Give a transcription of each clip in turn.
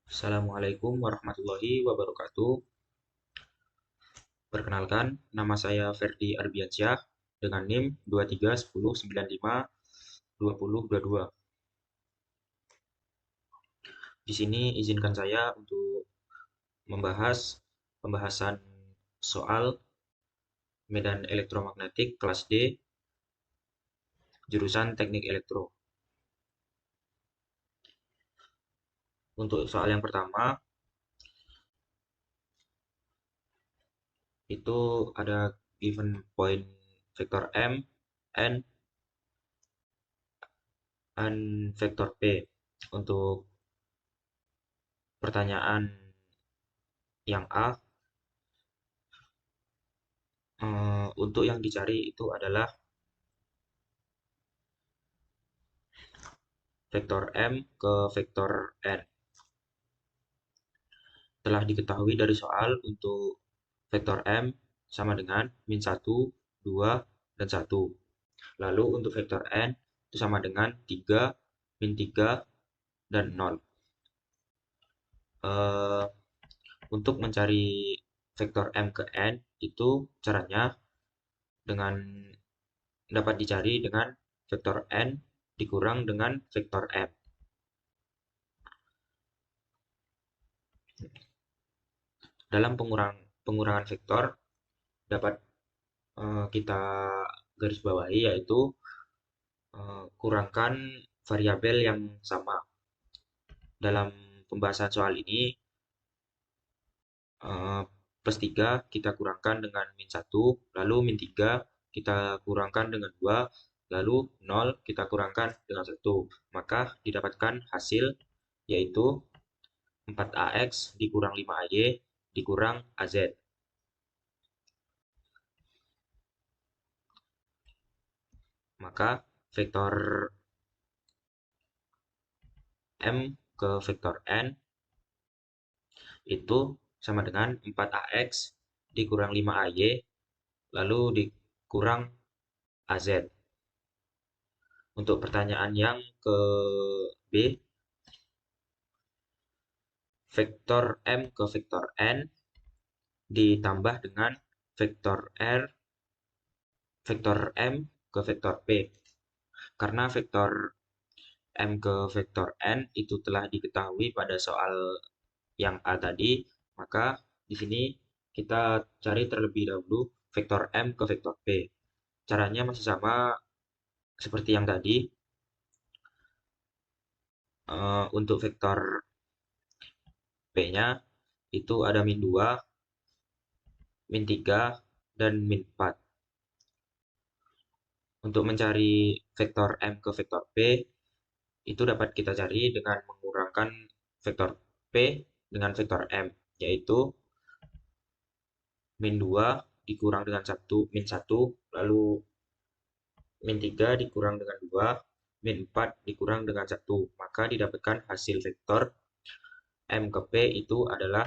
Assalamualaikum warahmatullahi wabarakatuh. Perkenalkan, nama saya Ferdi Arbiansyah dengan NIM 2310952022. Di sini izinkan saya untuk membahas pembahasan soal medan elektromagnetik kelas D, jurusan Teknik Elektro. Untuk soal yang pertama, itu ada given point vektor M, N, dan vektor P. Untuk pertanyaan yang A, untuk yang dicari itu adalah vektor M ke vektor N. Telah diketahui dari soal untuk vektor M sama dengan min 1, 2, dan 1. Lalu untuk vektor N itu sama dengan 3, min 3, dan 0. Untuk mencari vektor M ke N itu caranya dengan dapat dicari dengan vektor N dikurang dengan vektor M. Dalam pengurangan vektor dapat kita garis bawahi yaitu kurangkan variabel yang sama. Dalam pembahasan soal ini plus 3 kita kurangkan dengan min 1, lalu min 3 kita kurangkan dengan 2, lalu 0 kita kurangkan dengan 1. Maka didapatkan hasil yaitu 4AX dikurang 5AY dikurang AZ. Maka vektor M ke vektor N itu sama dengan 4AX dikurang 5AY lalu dikurang AZ. Untuk pertanyaan yang ke B, vektor M ke vektor N ditambah dengan vektor R, vektor M ke vektor P. Karena vektor M ke vektor N itu telah diketahui pada soal yang A tadi, maka di sini kita cari terlebih dahulu vektor M ke vektor P. Caranya masih sama seperti yang tadi. Untuk vektor P-nya itu ada min 2, min 3, dan min 4. Untuk mencari vektor M ke vektor P, itu dapat kita cari dengan mengurangkan vektor P dengan vektor M, yaitu min 2 dikurang dengan min 1, lalu min 3 dikurang dengan 2, min 4 dikurang dengan 1. Maka didapatkan hasil vektor M ke P itu adalah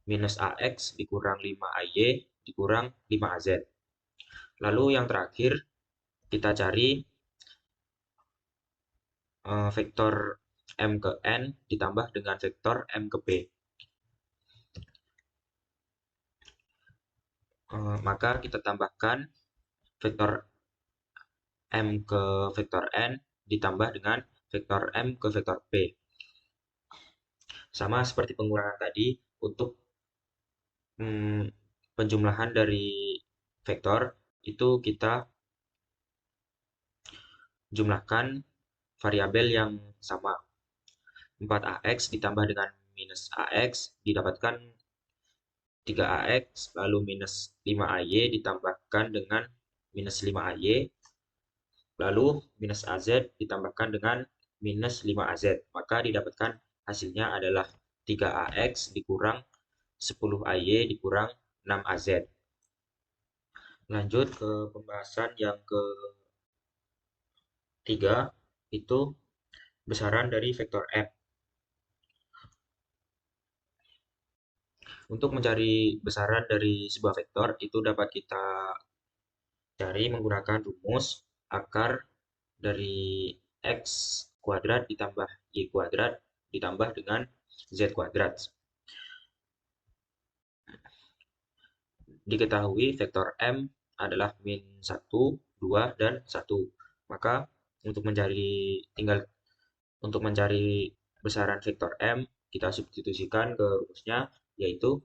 minus AX dikurang 5AY dikurang 5AZ. Lalu yang terakhir kita cari vektor M ke N ditambah dengan vektor M ke P. Maka kita tambahkan vektor M ke vektor N ditambah dengan vektor M ke vektor P. Sama seperti pengurangan tadi, untuk penjumlahan dari vektor itu kita jumlahkan variabel yang sama. 4AX ditambah dengan minus AX didapatkan 3AX, lalu minus 5AY ditambahkan dengan minus 5AY, lalu minus AZ ditambahkan dengan minus 5AZ. Maka didapatkan hasilnya adalah 3AX dikurang 10AY dikurang 6AZ. Lanjut ke pembahasan yang ketiga, itu besaran dari vektor M. Untuk mencari besaran dari sebuah vektor itu dapat kita cari menggunakan rumus akar dari X kuadrat ditambah Y kuadrat ditambah dengan Z kuadrat. Diketahui vektor M adalah min 1, 2, dan 1. Maka untuk mencari besaran vektor M, kita substitusikan ke rumusnya, yaitu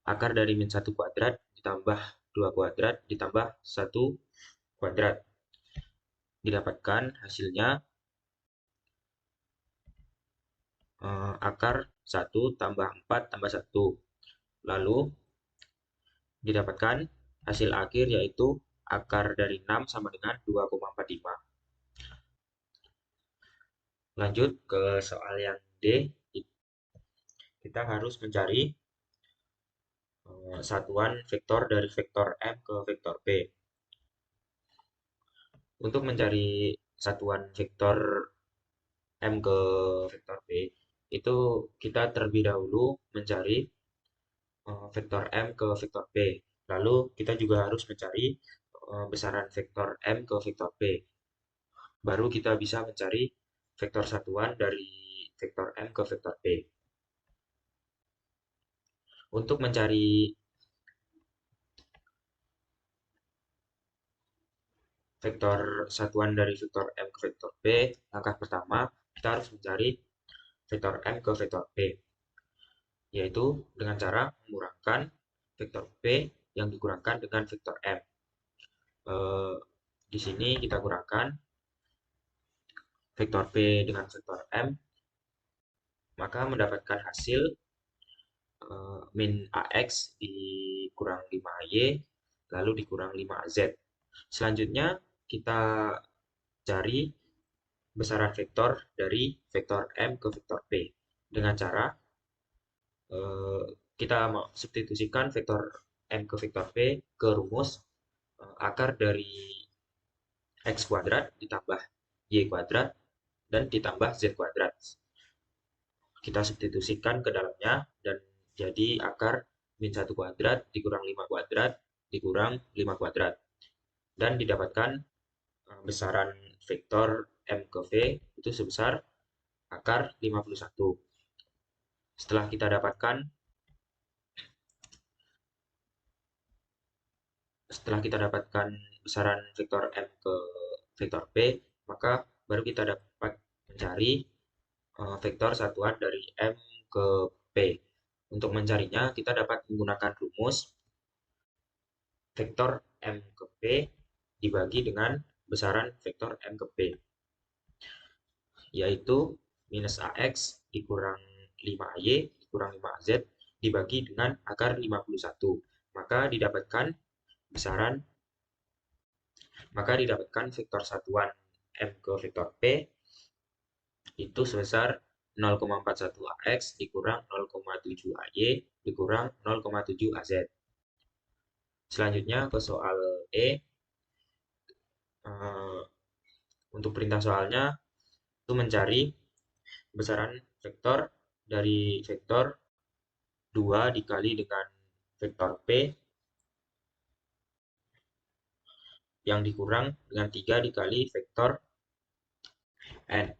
akar dari min 1 kuadrat ditambah 2 kuadrat ditambah 1 kuadrat. Didapatkan hasilnya akar 1 tambah 4 tambah 1. Lalu didapatkan hasil akhir yaitu akar dari 6 sama dengan 2,45. Lanjut ke soal yang D. Kita harus mencari satuan vektor dari vektor M ke vektor P. Untuk mencari satuan vektor M ke vektor P, itu kita terlebih dahulu mencari vektor M ke vektor P. Lalu kita juga harus mencari besaran vektor M ke vektor P. Baru kita bisa mencari vektor satuan dari vektor M ke vektor P. Untuk mencari vektor satuan dari vektor M ke vektor P, langkah pertama kita harus mencari vektor M ke vektor P, yaitu dengan cara mengurangkan vektor P yang dikurangkan dengan vektor M. Di sini kita kurangkan vektor P dengan vektor M, maka mendapatkan hasil min AX dikurang 5AY, lalu dikurang 5AZ. Selanjutnya kita cari besaran vektor dari vektor M ke vektor P dengan cara kita substitusikan vektor M ke vektor P ke rumus akar dari X kuadrat ditambah Y kuadrat dan ditambah Z kuadrat. Kita substitusikan ke dalamnya dan jadi akar min 1 kuadrat dikurang 5 kuadrat dikurang 5 kuadrat. Dan didapatkan besaran vektor M ke V itu sebesar akar 51. Setelah kita dapatkan besaran vektor M ke vektor P, maka baru kita dapat mencari vektor satuan dari M ke P. Untuk mencarinya, kita dapat menggunakan rumus vektor M ke P dibagi dengan besaran vektor M ke P, yaitu minus AX dikurang 5AY dikurang 5AZ dibagi dengan akar 51. Maka didapatkan vektor satuan M ke vektor P itu sebesar 0,41 AX dikurang 0,7 AY dikurang 0,7 AZ. Selanjutnya ke soal E. Untuk perintah soalnya itu mencari besaran vektor dari vektor 2 dikali dengan vektor P yang dikurang dengan 3 dikali vektor N.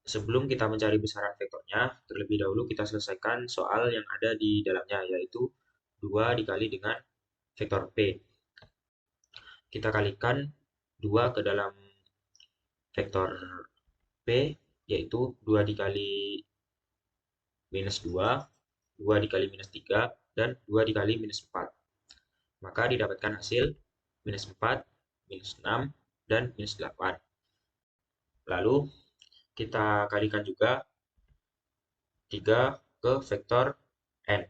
Sebelum kita mencari besaran vektornya, terlebih dahulu kita selesaikan soal yang ada di dalamnya, yaitu 2 dikali dengan vektor P. Kita kalikan 2 ke dalam vektor P, yaitu 2 dikali minus 2, 2 dikali minus 3, dan 2 dikali minus 4. Maka didapatkan hasil minus 4, minus 6, dan minus 8. Lalu kita kalikan juga 3 ke vektor N.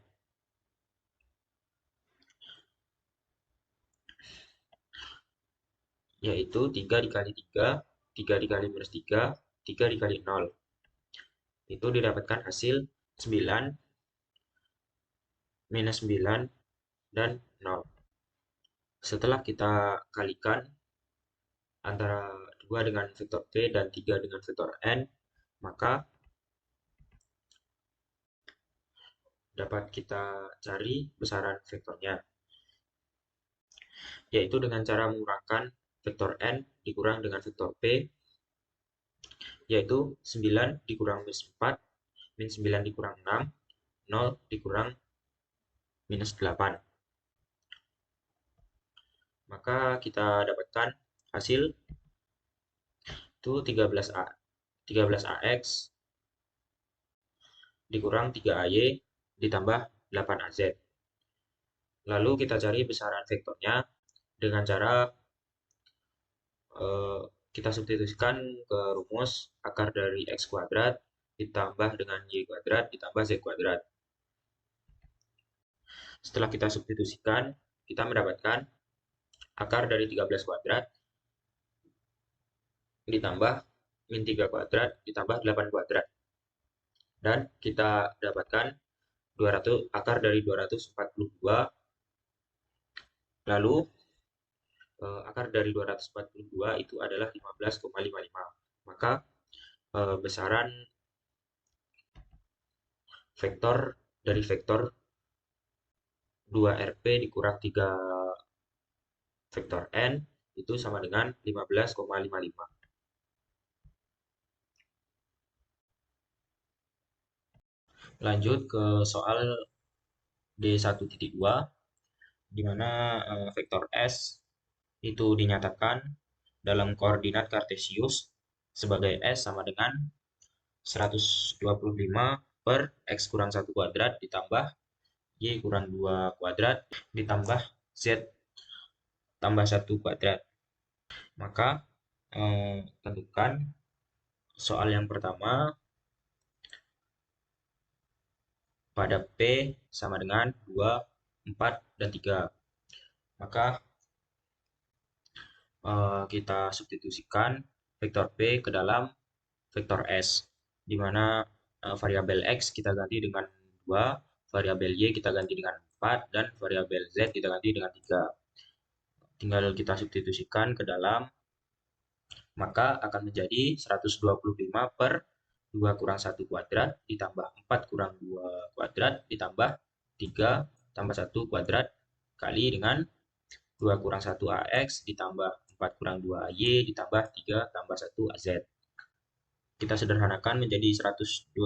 Yaitu 3 dikali 3, 3 dikali minus 3, 3 dikali 0. Itu didapatkan hasil 9, minus 9, dan 0. Setelah kita kalikan antara 2 dengan vektor P dan 3 dengan vektor N, maka dapat kita cari besaran vektornya, yaitu dengan cara mengurangkan vektor N dikurang dengan vektor P yaitu 9 dikurang minus 4, min 9 dikurang 6, 0 dikurang minus 8. Maka kita dapatkan hasil itu 13AX dikurang 3AY ditambah 8AZ. Lalu kita cari besaran vektornya dengan cara kita substitusikan ke rumus akar dari X kuadrat ditambah dengan Y kuadrat ditambah Z kuadrat. Setelah kita substitusikan, kita mendapatkan akar dari 13 kuadrat ditambah min 3 kuadrat ditambah 8 kuadrat. Dan kita dapatkan 200, akar dari 242, lalu akar dari 242 itu adalah 15,55. Maka besaran vektor dari vektor 2RP dikurang 3 vektor N itu sama dengan 15,55. Lanjut ke soal D1.2, di mana vektor S itu dinyatakan dalam koordinat kartesius sebagai S sama dengan 125 per X kurang 1 kuadrat ditambah Y kurang 2 kuadrat ditambah Z tambah 1 kuadrat. Maka tentukan soal yang pertama pada P sama dengan 2, 4, dan 3. Maka kita substitusikan vektor P ke dalam vektor S, di mana variabel X kita ganti dengan 2, variabel Y kita ganti dengan 4, dan variabel Z kita ganti dengan 3. Tinggal kita substitusikan ke dalam, maka akan menjadi 125 per 2 kurang 1 kuadrat ditambah 4 kurang 2 kuadrat ditambah 3 tambah 1 kuadrat kali dengan 2 kurang 1 AX ditambah 4 kurang 2 AY ditambah 3 tambah 1 AZ. Kita sederhanakan menjadi 125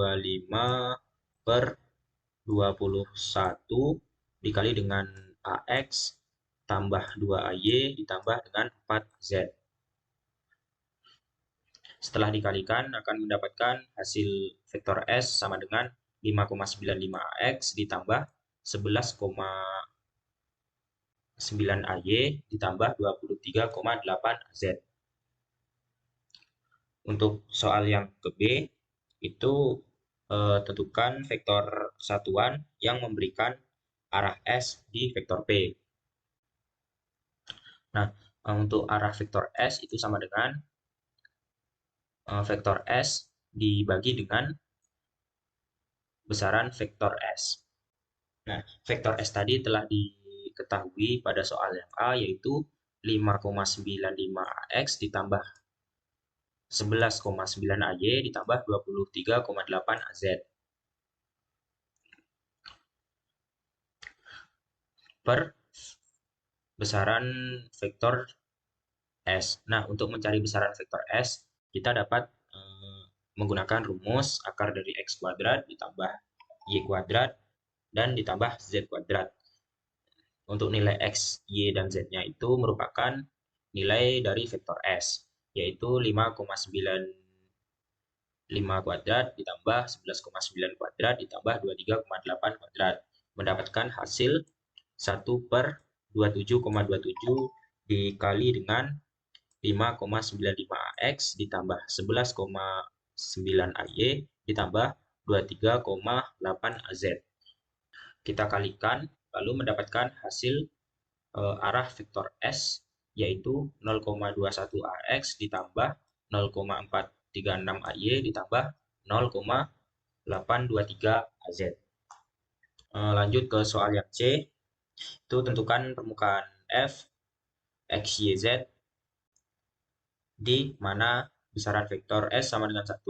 per 21 dikali dengan AX tambah 2 AY ditambah dengan 4 Z. Setelah dikalikan akan mendapatkan hasil vektor S sama dengan 5,95 AX ditambah 11,9 AY ditambah 23,8 Z. Untuk soal yang ke B, itu tentukan vektor satuan yang memberikan arah S di vektor P. Nah, untuk arah vektor S itu sama dengan vektor S dibagi dengan besaran vektor S. Nah, vektor S tadi telah diketahui pada soal yang A, yaitu 5,95 AX ditambah 11,9 AY ditambah 23,8 AZ. Per besaran vektor S. Nah, untuk mencari besaran vektor S, kita dapat menggunakan rumus akar dari X kuadrat ditambah Y kuadrat dan ditambah Z kuadrat. Untuk nilai X, Y, dan Z-nya itu merupakan nilai dari vektor S, yaitu 5,95 kuadrat ditambah 11,9 kuadrat ditambah 23,8 kuadrat. Mendapatkan hasil 1 per 27,27 dikali dengan 5,95 AX ditambah 11,9 AY ditambah 23,8 AZ. Kita kalikan lalu mendapatkan hasil arah vektor S yaitu 0,21 AX ditambah 0,436 AY ditambah 0,823 AZ. Lanjut ke soal yang C, itu tentukan permukaan F X, Y, Z di mana besaran vektor S sama dengan 1.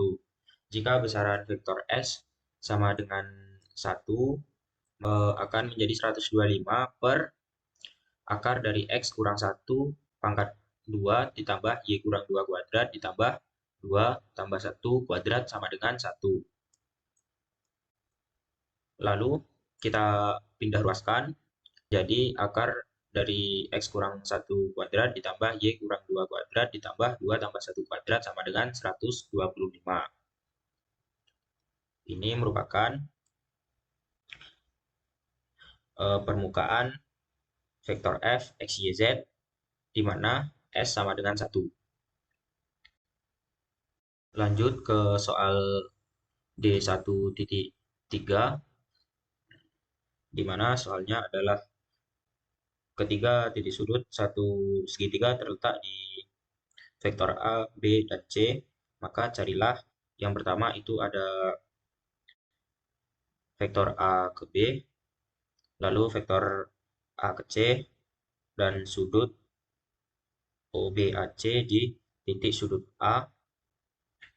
Jika besaran vektor S sama dengan 1, akan menjadi 125 per akar dari X kurang 1 pangkat 2 ditambah Y kurang 2 kuadrat ditambah 2 tambah 1 kuadrat sama dengan 1. Lalu kita pindah ruaskan, jadi akar dari X kurang 1 kuadrat ditambah Y kurang 2 kuadrat ditambah 2 tambah 1 kuadrat sama dengan 125. Ini merupakan permukaan vektor F, X, Y, Z, di mana S sama dengan 1. Lanjut ke soal D1.3, di mana soalnya adalah ketiga titik sudut satu segitiga terletak di vektor A, B, dan C. Maka carilah yang pertama itu ada vektor A ke B, lalu vektor A ke C, dan sudut OBAC di titik sudut A,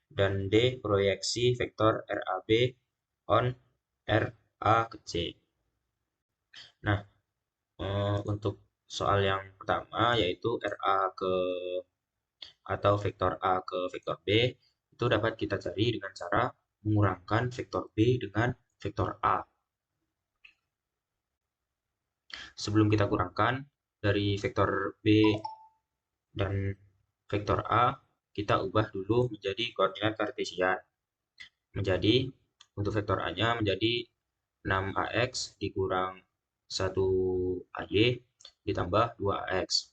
dan D proyeksi vektor RAB on RA ke C. Nah, untuk soal yang pertama yaitu RA ke atau vektor A ke vektor B itu dapat kita cari dengan cara mengurangkan vektor B dengan vektor A. Sebelum kita kurangkan dari vektor B dan vektor A, kita ubah dulu menjadi koordinat kartesian. Menjadi untuk vektor A-nya menjadi 6AX dikurang 1AY ditambah 2AX.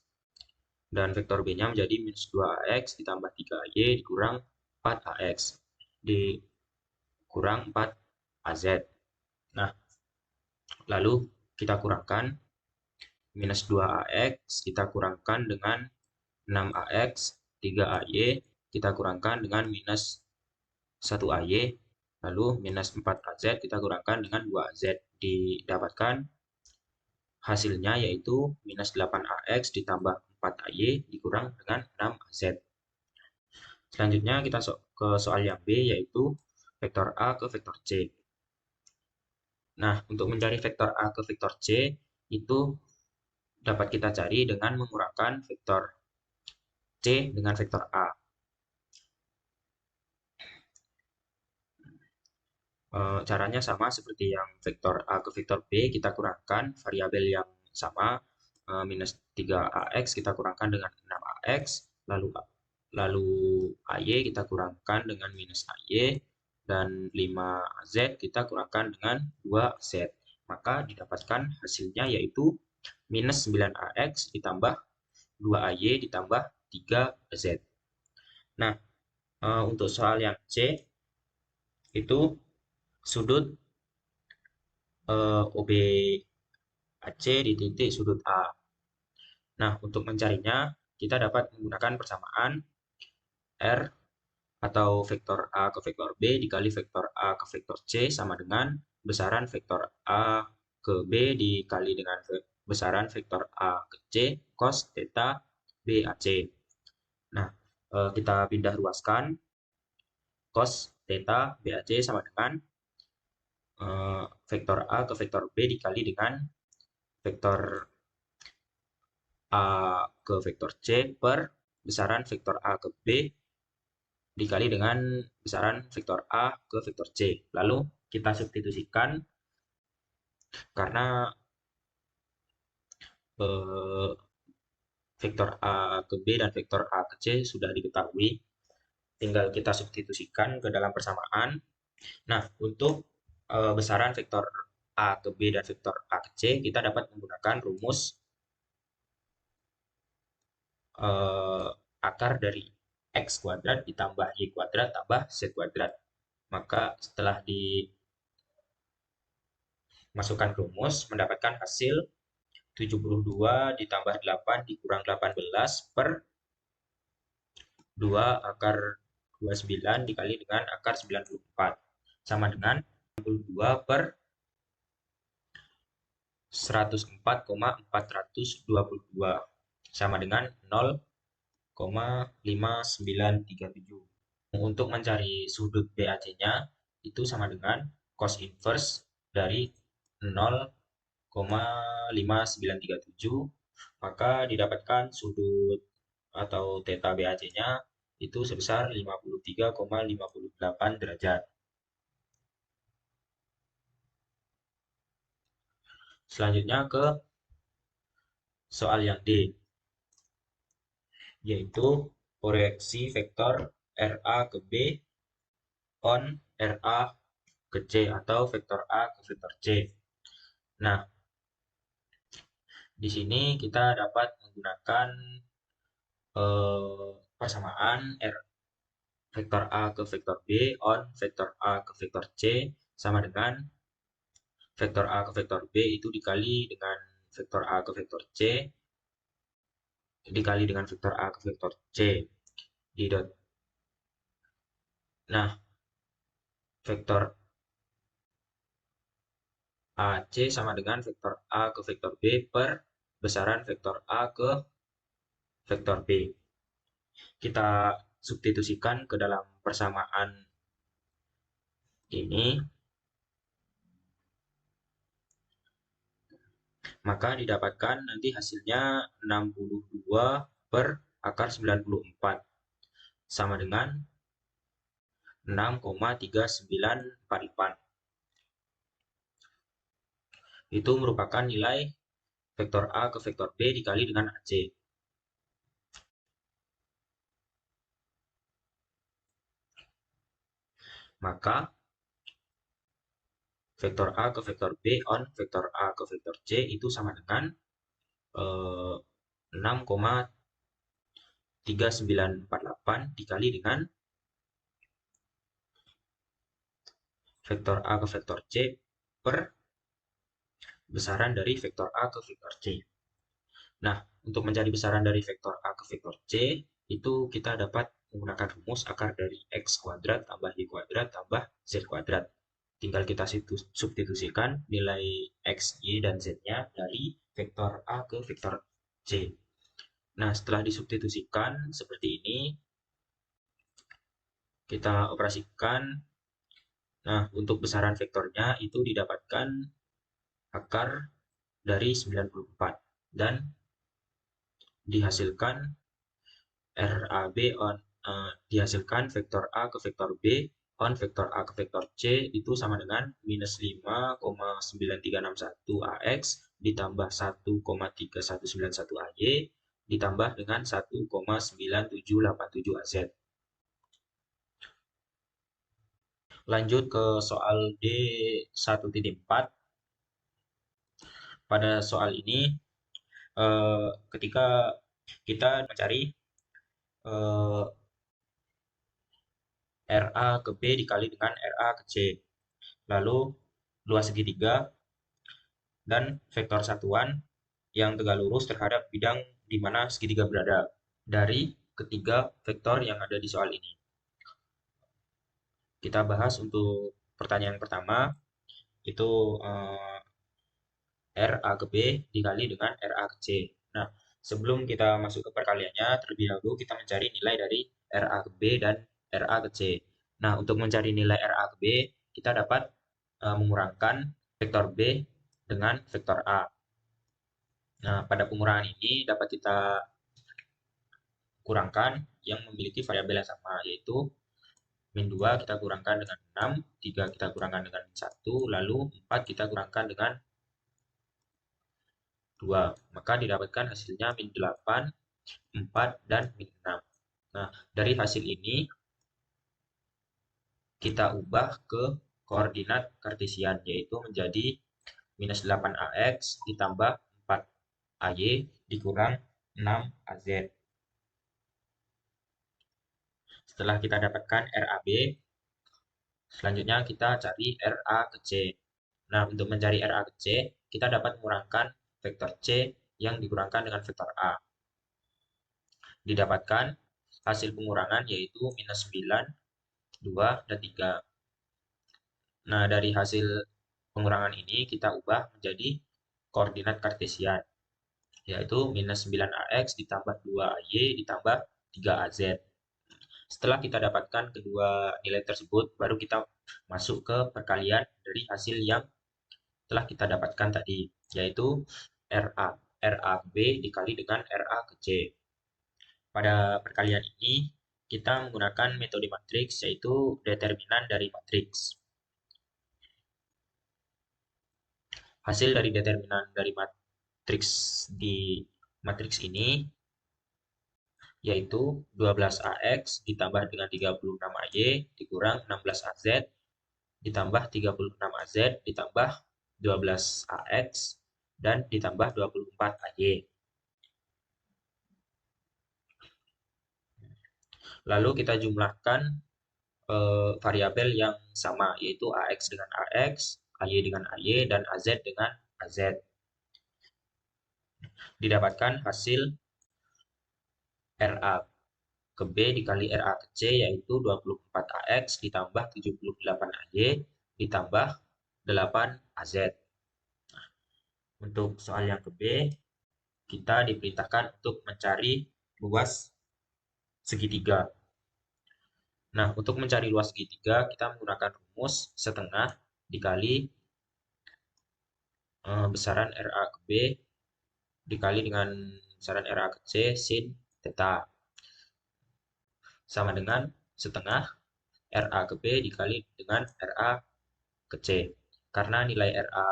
Dan vektor B-nya menjadi minus 2AX ditambah 3AY dikurang 4AX dikurang 4AZ. Nah, lalu kita kurangkan minus 2AX kita kurangkan dengan 6AX, 3AY kita kurangkan dengan minus 1AY, lalu minus 4AZ kita kurangkan dengan 2AZ. Didapatkan hasilnya yaitu minus 8AX ditambah 4AY dikurang dengan 6AZ. Selanjutnya kita ke soal yang B yaitu vektor A ke vektor C. Nah, untuk mencari vektor A ke vektor C itu dapat kita cari dengan mengurangkan vektor C dengan vektor A. Caranya sama seperti yang vektor A ke vektor B, kita kurangkan variabel yang sama, minus 3AX kita kurangkan dengan 6AX, lalu AY kita kurangkan dengan minus AY, dan 5AZ kita kurangkan dengan 2Z. Maka didapatkan hasilnya yaitu minus 9AX ditambah 2AY ditambah 3Z. Nah, untuk soal yang C, itu sudut OBAC di titik sudut A. Nah, untuk mencarinya, kita dapat menggunakan persamaan R atau vektor A ke vektor B dikali vektor A ke vektor C sama dengan besaran vektor A ke B dikali dengan besaran vektor A ke C cos theta BAC. Nah, kita pindah ruaskan cos theta BAC sama dengan vektor A ke vektor B dikali dengan vektor A ke vektor C per besaran vektor A ke B dikali dengan besaran vektor A ke vektor C. Lalu kita substitusikan karena vektor A ke B dan vektor A ke C sudah diketahui. Tinggal kita substitusikan ke dalam persamaan. Nah, untuk besaran vektor A ke B dan vektor A ke C, kita dapat menggunakan rumus akar dari X kuadrat ditambah Y kuadrat tambah Z kuadrat. Maka setelah dimasukkan rumus, mendapatkan hasil 72 ditambah 8 dikurang 18 per 2 akar 29 dikali dengan akar 94. Sama dengan 62 per 104,422 sama dengan 0,5937. Untuk mencari sudut BAC-nya itu sama dengan cos inverse dari 0,5937, maka didapatkan sudut atau theta BAC-nya itu sebesar 53,58 derajat. Selanjutnya ke soal yang D, yaitu proyeksi vektor RA ke B on RA ke C atau vektor A ke vektor C. Nah, di sini kita dapat menggunakan persamaan vektor A ke vektor B on vektor A ke vektor C sama dengan vektor A ke vektor B itu dikali dengan vektor A ke vektor C dikali dengan vektor A ke vektor C di dot. Nah, vektor AC sama dengan vektor A ke vektor B per besaran vektor A ke vektor B. Kita substitusikan ke dalam persamaan ini, maka didapatkan nanti hasilnya 62 per akar 94 sama dengan 6,3948. Itu merupakan nilai vektor A ke vektor B dikali dengan AC. Maka vektor A ke vektor B on vektor A ke vektor C itu sama dengan 6,3948 dikali dengan vektor A ke vektor C per besaran dari vektor A ke vektor C. Nah, untuk mencari besaran dari vektor A ke vektor C, itu kita dapat menggunakan rumus akar dari X kuadrat tambah Y kuadrat tambah Z kuadrat. Tinggal kita substitusikan nilai X, Y, dan Z-nya dari vektor A ke vektor C. Nah, setelah disubstitusikan seperti ini, kita operasikan. Nah, untuk besaran vektornya itu didapatkan akar dari 94 dan dihasilkan RAB dihasilkan vektor A ke vektor B on vektor A ke vektor C itu sama dengan minus 5,9361 AX ditambah 1,3191 AY ditambah dengan 1,9787 AZ. Lanjut ke soal D1.4. Pada soal ini, ketika kita mencari RA ke B dikali dengan RA ke C. Lalu luas segitiga dan vektor satuan yang tegak lurus terhadap bidang di mana segitiga berada dari ketiga vektor yang ada di soal ini. Kita bahas untuk pertanyaan pertama, itu RA ke B dikali dengan RA ke C. Nah, sebelum kita masuk ke perkaliannya, terlebih dahulu kita mencari nilai dari RA ke B dan RA ke C. Nah, untuk mencari nilai RA ke B, kita dapat mengurangkan vektor B dengan vektor A. Nah, pada pengurangan ini dapat kita kurangkan yang memiliki variabel yang sama, yaitu min 2 kita kurangkan dengan 6, 3 kita kurangkan dengan 1, lalu 4 kita kurangkan dengan 2. Maka didapatkan hasilnya min 8, 4, dan min 6. Nah, dari hasil ini kita ubah ke koordinat kartesian, yaitu menjadi minus 8AX ditambah 4AY dikurang 6AZ. Setelah kita dapatkan RAB, selanjutnya kita cari RA ke C. Nah, untuk mencari RA ke C, kita dapat mengurangkan vektor C yang dikurangkan dengan vektor A. Didapatkan hasil pengurangan yaitu minus 9, 2, dan 3. Nah, dari hasil pengurangan ini kita ubah menjadi koordinat kartesian, yaitu minus 9AX ditambah 2AY ditambah 3AZ. Setelah kita dapatkan kedua nilai tersebut, baru kita masuk ke perkalian dari hasil yang telah kita dapatkan tadi, yaitu RA ke B dikali dengan RA ke C. Pada perkalian ini, kita menggunakan metode matriks, yaitu determinan dari matriks. Hasil dari determinan dari matriks di matriks ini yaitu 12AX ditambah dengan 36AY dikurang 16AZ ditambah 36AZ ditambah 12AX dan ditambah 24AY. Lalu kita jumlahkan variabel yang sama, yaitu AX dengan AX, AY dengan AY, dan AZ dengan AZ. Didapatkan hasil RA ke B dikali RA ke C, yaitu 24AX ditambah 78AY ditambah 8AZ. Untuk soal yang ke B, kita diperintahkan untuk mencari luas segitiga. Nah, untuk mencari luas segitiga, kita menggunakan rumus setengah dikali besaran RA ke B dikali dengan besaran RA ke C sin theta. Sama dengan setengah RA ke B dikali dengan RA ke C. Karena nilai RA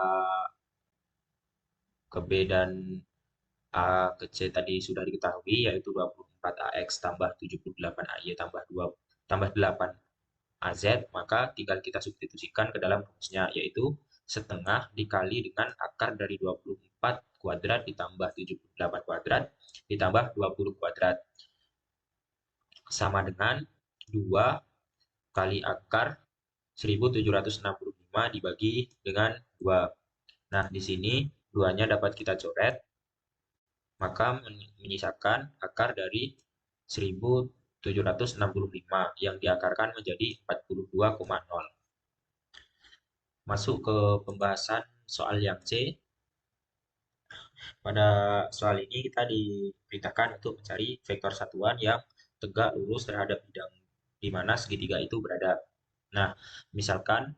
ke B dan A ke C tadi sudah diketahui, yaitu 24AX tambah 78AY tambah 8 AZ, maka tinggal kita substitusikan ke dalam rumusnya, yaitu setengah dikali dengan akar dari 24 kuadrat ditambah 78 kuadrat ditambah 20 kuadrat. Sama dengan 2 kali akar 1765 dibagi dengan 2. Nah, di sini 2-nya dapat kita coret, maka menyisakan akar dari 1765 yang diakarkan menjadi 42,0. Masuk ke pembahasan soal yang C. Pada soal ini kita diperintahkan untuk mencari vektor satuan yang tegak lurus terhadap bidang di mana segitiga itu berada. Nah, misalkan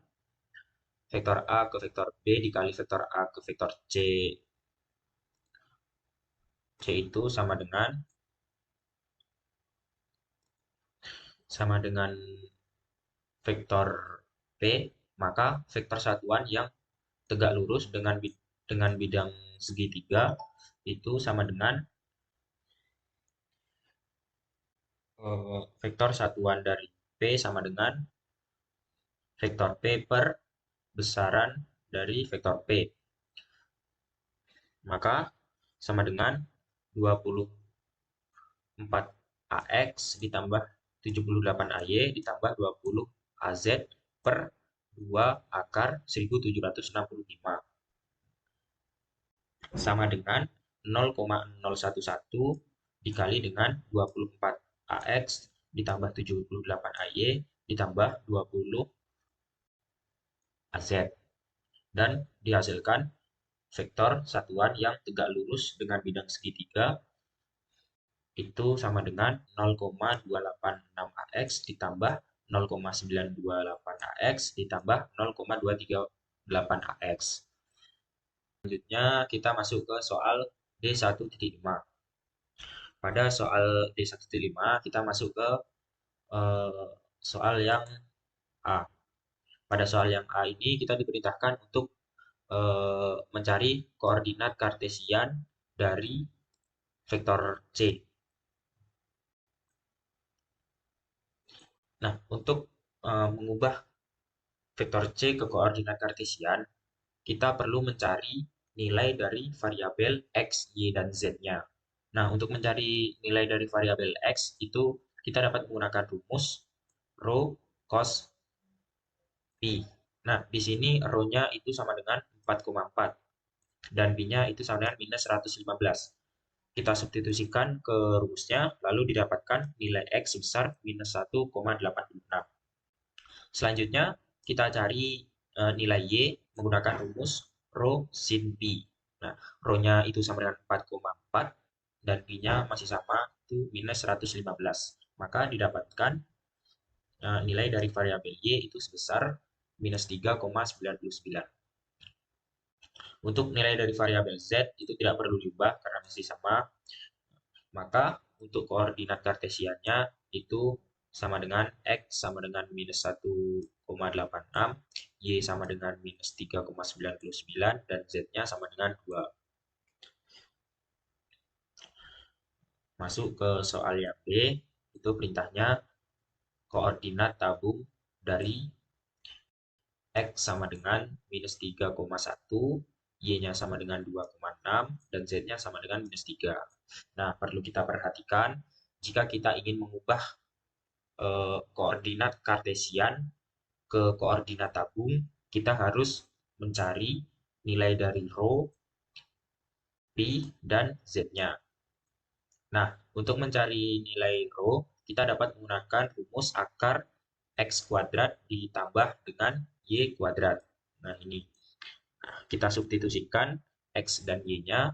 vektor A ke vektor B dikali vektor A ke vektor C. C itu sama dengan vektor P, maka vektor satuan yang tegak lurus dengan bidang segitiga itu sama dengan vektor satuan dari P sama dengan vektor P per besaran dari vektor P. Maka sama dengan 24AX ditambah 78AY ditambah 20AZ per 2 akar 1765 sama dengan 0,011 dikali dengan 24AX ditambah 78AY ditambah 20 AZ dan dihasilkan vektor satuan yang tegak lurus dengan bidang segitiga itu sama dengan 0,286AX ditambah 0,928AX ditambah 0,238AX. Selanjutnya kita masuk ke soal D1.5. Pada soal D1.5 kita masuk ke soal yang A. Pada soal yang A ini kita diperintahkan untuk mencari koordinat kartesian dari vektor C. Nah, untuk mengubah vektor C ke koordinat kartesian, kita perlu mencari nilai dari variabel X, Y, dan Z-nya. Nah, untuk mencari nilai dari variabel X, itu kita dapat menggunakan rumus rho cos Pi. Nah, di sini rho-nya itu sama dengan 4,4 dan Pi-nya itu sama dengan minus 115. Kita substitusikan ke rumusnya, lalu didapatkan nilai X sebesar minus 1,86. Selanjutnya, kita cari nilai Y menggunakan rumus rho sin Pi. Nah, rho-nya itu sama dengan 4,4 dan Pi-nya masih sama, itu minus 115. Maka didapatkan nilai dari variabel Y itu sebesar minus 3,99. Untuk nilai dari variabel Z itu tidak perlu diubah karena masih sama. Maka untuk koordinat kartesiannya itu sama dengan X sama dengan minus 1,86, Y sama dengan minus 3,99, dan Z-nya sama dengan 2. Masuk ke soal yang B, itu perintahnya koordinat tabung dari X sama dengan minus 3,1, Y-nya sama dengan 2,6, dan Z-nya sama dengan minus 3. Nah, perlu kita perhatikan, jika kita ingin mengubah koordinat kartesian ke koordinat tabung, kita harus mencari nilai dari rho, pi, dan Z-nya. Nah, untuk mencari nilai rho, kita dapat menggunakan rumus akar X kuadrat ditambah dengan Y kuadrat. Nah, ini. Kita substitusikan X dan Y-nya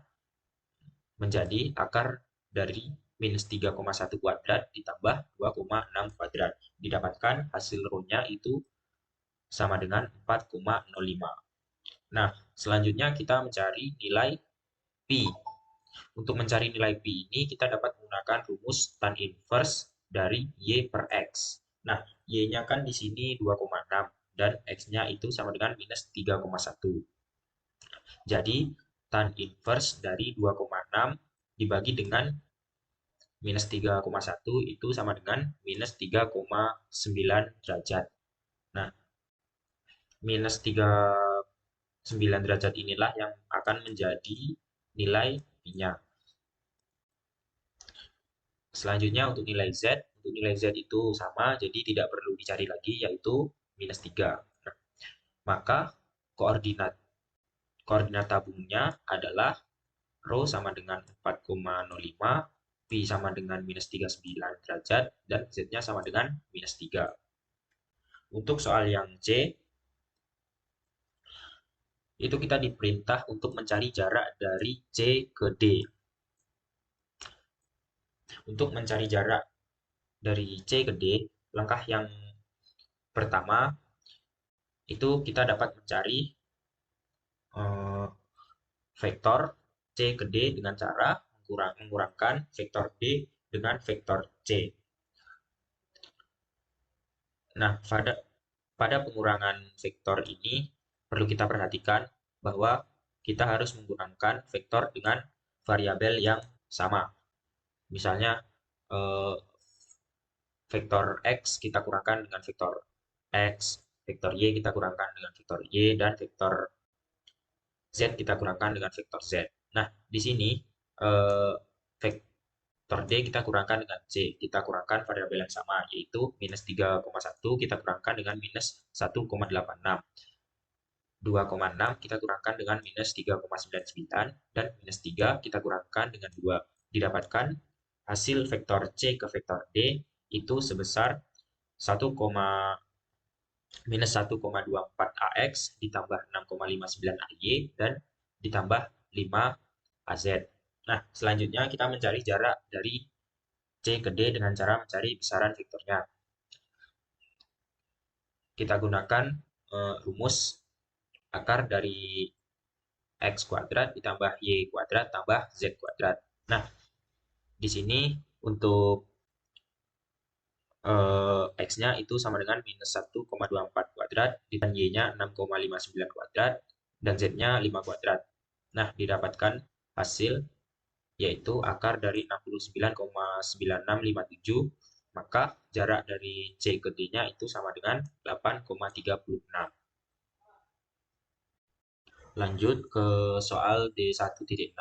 menjadi akar dari minus 3,1 kuadrat ditambah 2,6 kuadrat. Didapatkan hasil rho-nya itu sama dengan 4,05. Nah, selanjutnya kita mencari nilai pi. Untuk mencari nilai pi ini kita dapat menggunakan rumus tan inverse dari Y per X. Nah, Y-nya kan di sini 2,6 dan X-nya itu sama dengan minus 3,1. Jadi, tan inverse dari 2,6 dibagi dengan minus 3,1 itu sama dengan minus 3,9 derajat. Nah, minus 3,9 derajat inilah yang akan menjadi nilai pi-nya. Selanjutnya untuk nilai Z itu sama, jadi tidak perlu dicari lagi, yaitu minus 3. Nah, maka koordinat koordinat tabungnya adalah rho sama dengan 4,05, pi sama dengan minus 39 derajat, dan Z-nya sama dengan minus 3. Untuk soal yang C, itu kita diperintah untuk mencari jarak dari C ke D. Untuk mencari jarak dari C ke D, langkah yang pertama itu kita dapat mencari vektor C ke D dengan cara mengurangkan vektor D dengan vektor C. Nah, pada pengurangan vektor ini perlu kita perhatikan bahwa kita harus menggunakan vektor dengan variabel yang sama. Misalnya vektor X kita kurangkan dengan vektor X, vektor Y kita kurangkan dengan vektor Y, dan vektor Z kita kurangkan dengan vektor Z. Nah, di sini vektor D kita kurangkan dengan C. Kita kurangkan variabel yang sama, yaitu minus 3,1 kita kurangkan dengan minus 1,86. 2,6 kita kurangkan dengan minus 3,99, dan minus 3 kita kurangkan dengan 2. Didapatkan hasil vektor C ke vektor D itu sebesar 1, minus 1,24 AX ditambah 6,59 AY dan ditambah 5 AZ. Nah, selanjutnya kita mencari jarak dari C ke D dengan cara mencari besaran vektornya. Kita gunakan rumus akar dari X kuadrat ditambah Y kuadrat tambah Z kuadrat. Nah, di sini untuk X-nya itu sama dengan minus 1,24 kuadrat, dan Y-nya 6,59 kuadrat, dan Z-nya 5 kuadrat. Nah, didapatkan hasil yaitu akar dari 69,9657, maka jarak dari C ke D-nya itu sama dengan 8,36. Lanjut ke soal D1.6,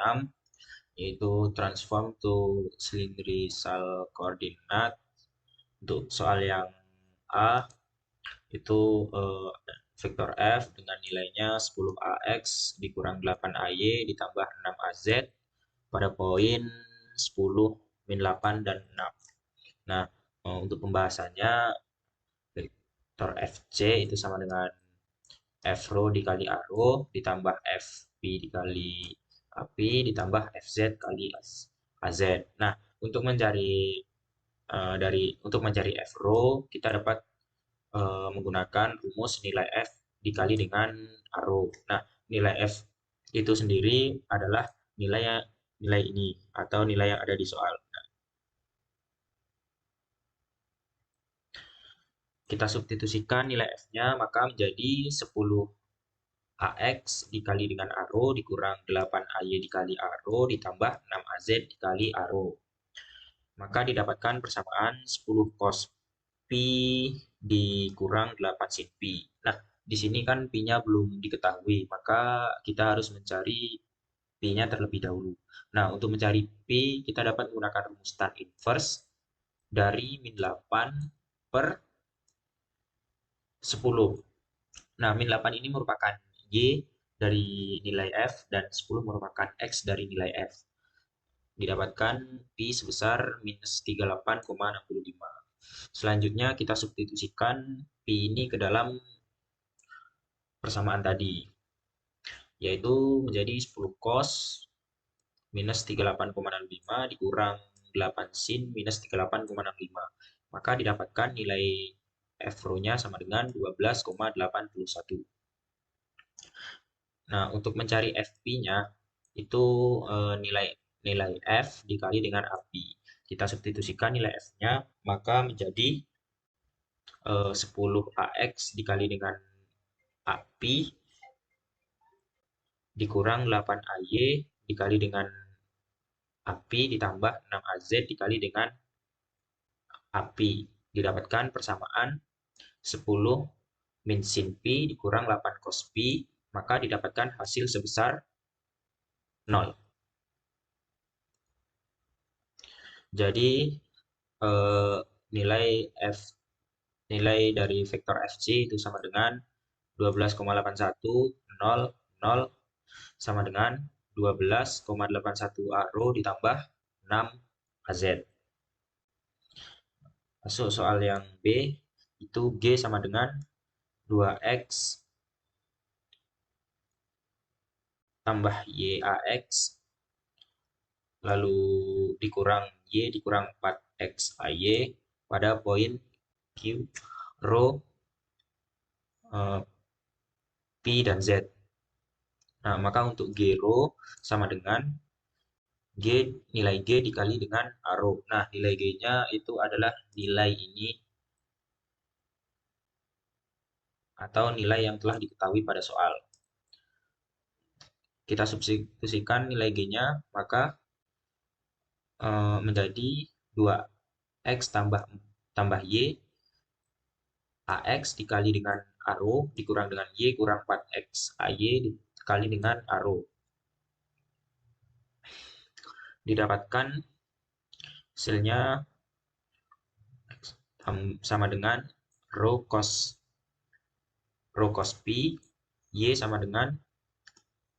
yaitu transform to cylindrical coordinate. Untuk soal yang A, itu vektor F dengan nilainya 10AX dikurang 8AY ditambah 6AZ pada poin 10, min 8, dan 6. Nah, untuk pembahasannya, vektor FC itu sama dengan F rho dikali A rho ditambah FP dikali AP ditambah FZ kali AZ. Nah, untuk mencari F rho kita dapat menggunakan rumus nilai F dikali dengan A rho. Nah, nilai F itu sendiri adalah nilai ini atau nilai yang ada di soal. Kita substitusikan nilai F-nya, maka menjadi 10 AX dikali dengan ARO dikurang 8 AY dikali ARO ditambah 6 AZ dikali ARO. Maka didapatkan persamaan 10 cos Pi dikurang 8 sin Pi. Nah, di sini kan Pi-nya belum diketahui, maka kita harus mencari Pi-nya terlebih dahulu. Nah, untuk mencari Pi, kita dapat menggunakan rumus tan inverse dari min 8 per 10. Nah, min 8 ini merupakan Y dari nilai F dan 10 merupakan X dari nilai F. Didapatkan Pi sebesar minus 38,65. Selanjutnya kita substitusikan Pi ini ke dalam persamaan tadi, yaitu menjadi 10 cos minus 38,65 dikurang 8 sin minus 38,65. Maka didapatkan nilai F rho-nya sama dengan 12,81. Nah, untuk mencari FP-nya itu nilai F dikali dengan API. Kita substitusikan nilai F-nya, maka menjadi 10 AX dikali dengan API dikurang 8 AY dikali dengan API ditambah 6 AZ dikali dengan API. Didapatkan persamaan 10 min sin Pi dikurang 8 cos Pi, maka didapatkan hasil sebesar 0. Jadi eh, nilai F nilai dari vektor Fc itu sama dengan 12,81 0 0 sama dengan 12,81 ARO ditambah 6 AZ. Masuk soal yang B, itu G sama dengan 2X tambah YAX lalu dikurang Y dikurang 4X AY pada poin Q, rho, P, dan Z. Nah, maka untuk G rho sama dengan nilai G dikali dengan ARO. Nah, nilai G-nya itu adalah nilai ini atau nilai yang telah diketahui pada soal. Kita substitusikan nilai G-nya, maka menjadi 2X tambah Y AX dikali dengan ARO dikurang dengan Y kurang 4X AY dikali dengan ARO. Didapatkan hasilnya sama dengan rho cos Pi Y sama dengan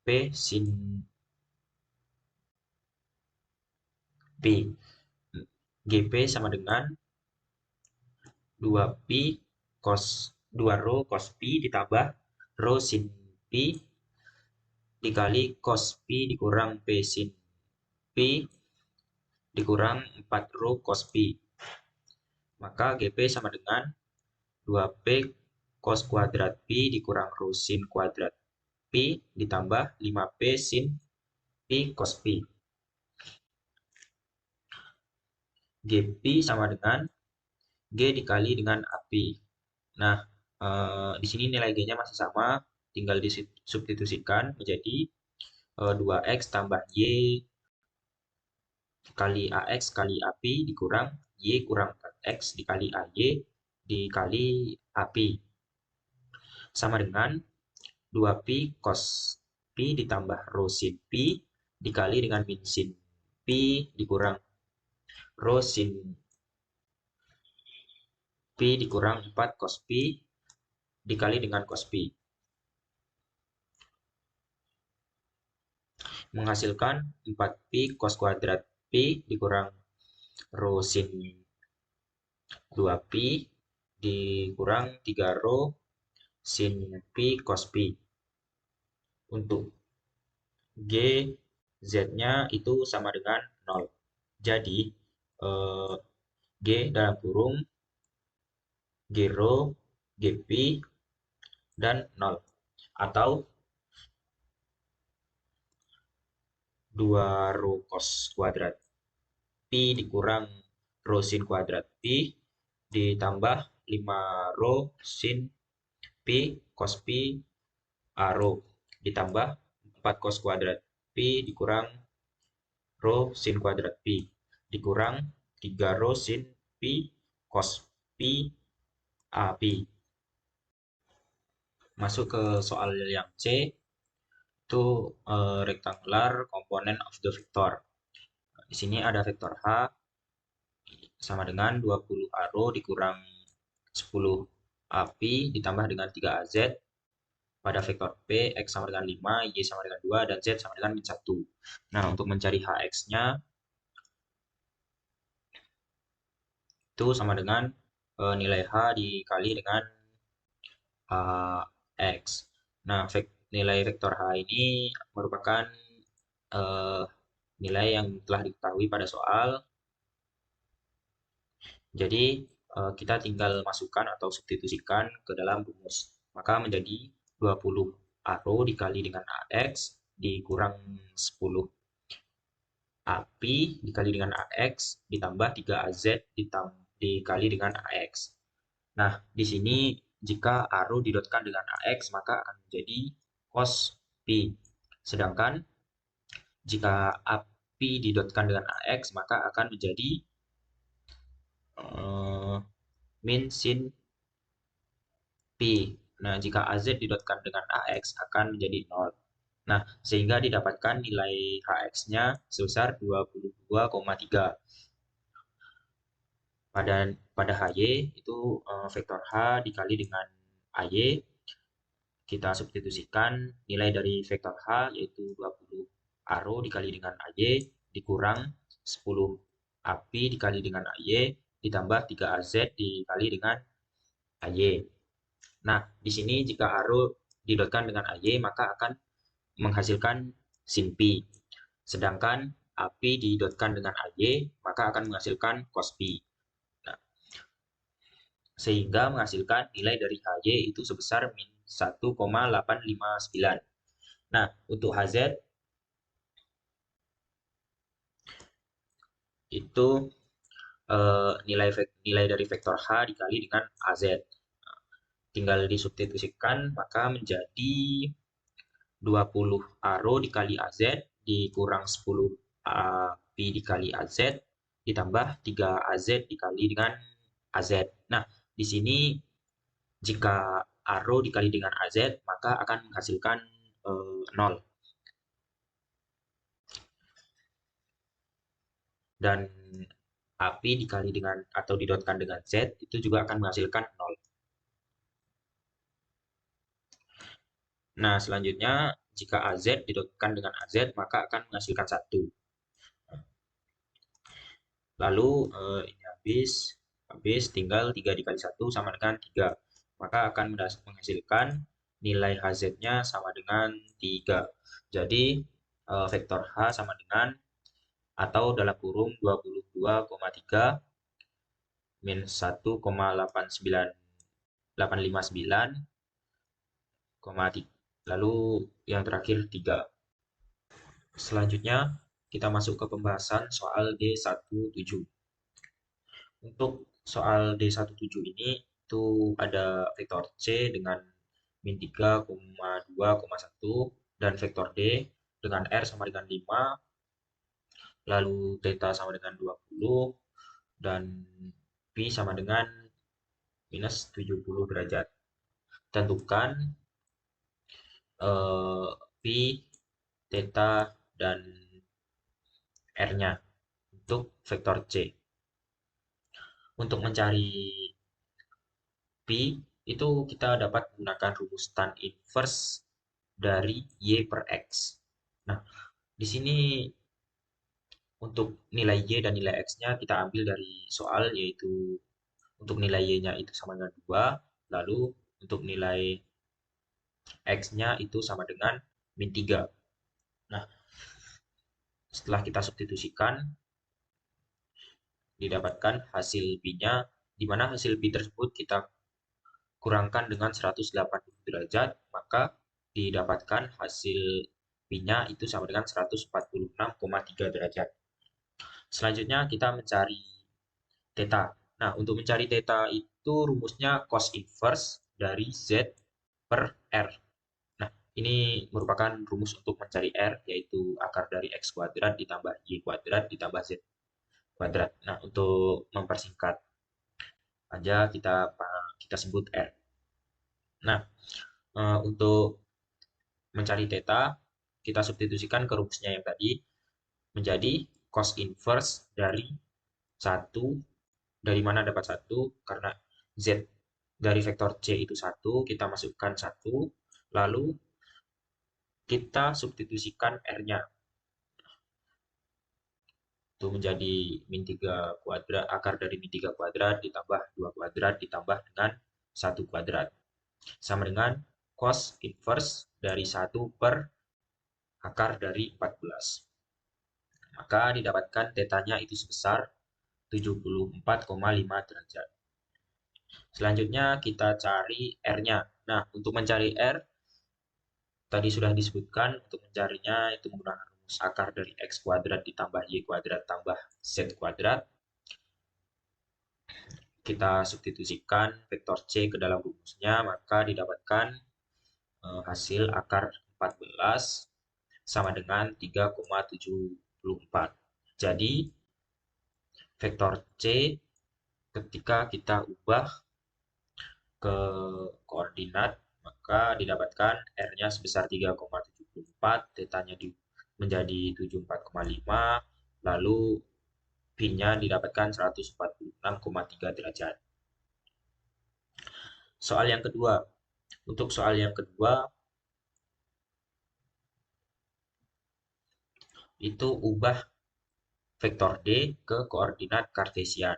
P sin P. GP sama dengan 2Pi cos 2 rho cos Pi ditambah rho sin Pi dikali cos Pi dikurang P sin Pi dikurang 4 rho cos Pi. Maka GP sama dengan 2P cos kuadrat Pi dikurang rho sin kuadrat Pi ditambah 5P sin Pi cos Pi. GP sama dengan G dikali dengan API. Nah, di sini nilai G-nya masih sama, tinggal disubstitusikan menjadi 2X tambah Y kali AX kali API dikurang Y kurang 4X dikali AY dikali API. Sama dengan 2Pi cos Pi ditambah rho sin Pi dikali dengan min sin Pi dikurang rho sin Pi dikurang 4 cos Pi dikali dengan cos Pi. Menghasilkan 4Pi cos kuadrat Pi dikurang rho sin 2Pi dikurang 3 rho sin Pi cos Pi. Untuk G, Z-nya itu sama dengan 0. Jadi, G dalam kurung G rho, GP, dan 0. Atau 2 rho cos kuadrat Pi dikurang rho sin kuadrat Pi ditambah 5 rho sin P cos P A rho ditambah 4 cos kuadrat P dikurang rho sin kuadrat P dikurang 3 rho sin P cos P A P. Masuk ke soal yang C, itu rectangular component of the vector. Di sini ada vektor H sama dengan 20 A rho dikurang 10 AP ditambah dengan 3AZ pada vektor P, X sama dengan 5, Y sama dengan 2, dan Z sama dengan min 1. Nah, untuk mencari HX-nya itu sama dengan nilai H dikali dengan HX. Nah, nilai vektor H ini merupakan nilai yang telah diketahui pada soal. Jadi, kita tinggal masukkan atau substitusikan ke dalam rumus. Maka menjadi 20 A rho dikali dengan AX dikurang 10 AP dikali dengan AX ditambah 3AZ dikali dengan AX. Nah, di sini jika A rho didotkan dengan AX maka akan menjadi cos P. Sedangkan jika AP didotkan dengan AX maka akan menjadi min sin P. Nah, jika AZ didotkan dengan AX akan menjadi 0. Nah, sehingga didapatkan nilai HX-nya sebesar 22,3. Pada HY itu vektor H dikali dengan AY. Kita substitusikan nilai dari vektor H yaitu 20 A rho dikali dengan AY dikurang 10 AP dikali dengan AY ditambah 3AZ dikali dengan AY. Nah, di sini jika A rho didotkan dengan AY maka akan menghasilkan sin P. Sedangkan AP didotkan dengan AY maka akan menghasilkan cos P. Nah, sehingga menghasilkan nilai dari HY itu sebesar min 1,859. Nah, untuk HZ itu nilai dari vektor H dikali dengan AZ. Tinggal disubstitusikan maka menjadi 20 A rho dikali AZ dikurang 10 AP dikali AZ ditambah 3 AZ dikali dengan AZ. Nah, di sini jika A rho dikali dengan AZ maka akan menghasilkan 0. Dan AP dikali dengan atau didotkan dengan Z itu juga akan menghasilkan 0. Nah, selanjutnya jika AZ didotkan dengan AZ maka akan menghasilkan 1. Lalu ini habis tinggal 3 dikali 1 sama dengan 3. Maka akan menghasilkan nilai HZ-nya sama dengan 3. Jadi vektor H sama dengan atau dalam kurung 22,3 min 1,859 lalu yang terakhir 3. Selanjutnya kita masuk ke pembahasan soal D17. Untuk soal D17 ini itu ada vektor C dengan min 3,2,1 dan vektor D dengan R sama dengan 5, lalu theta sama dengan 20 dan P sama dengan minus 70 derajat. Tentukan P, theta, dan R-nya untuk vektor C. Untuk mencari P, itu kita dapat menggunakan rumus tan inverse dari Y per X. Nah, di sini untuk nilai Y dan nilai X-nya kita ambil dari soal, yaitu untuk nilai Y-nya itu sama dengan 2, lalu untuk nilai X-nya itu sama dengan min 3. Nah, setelah kita substitusikan, didapatkan hasil P-nya, di mana hasil P tersebut kita kurangkan dengan 180 derajat, maka didapatkan hasil P-nya itu sama dengan 146,3 derajat. Selanjutnya kita mencari theta. Nah, untuk mencari theta itu rumusnya cos inverse dari Z per R. Nah, ini merupakan rumus untuk mencari R, yaitu akar dari X kuadrat ditambah Y kuadrat ditambah Z kuadrat. Nah, untuk mempersingkat aja kita sebut R. Nah, untuk mencari theta, kita substitusikan ke rumusnya yang tadi menjadi cos inverse dari satu. Dari mana dapat satu? Karena Z dari vektor C itu satu, kita masukkan satu, lalu kita substitusikan R-nya. Itu menjadi min 3 kuadrat, akar dari min 3 kuadrat ditambah 2 kuadrat ditambah dengan 1 kuadrat. Sama dengan cos inverse dari 1 per akar dari 14. Maka didapatkan tetanya itu sebesar 74,5 derajat. Selanjutnya kita cari R-nya. Nah, untuk mencari R, tadi sudah disebutkan, untuk mencarinya itu menggunakan rumus akar dari X kuadrat ditambah Y kuadrat tambah Z kuadrat. Kita substitusikan vektor C ke dalam rumusnya, maka didapatkan hasil akar 14 sama dengan 3,74. Jadi, vektor C ketika kita ubah ke koordinat, maka didapatkan R-nya sebesar 3,74, tetanya menjadi 74,5, lalu P-nya didapatkan 146,3 derajat. Soal yang kedua. Untuk soal yang kedua, itu ubah vektor D ke koordinat kartesian.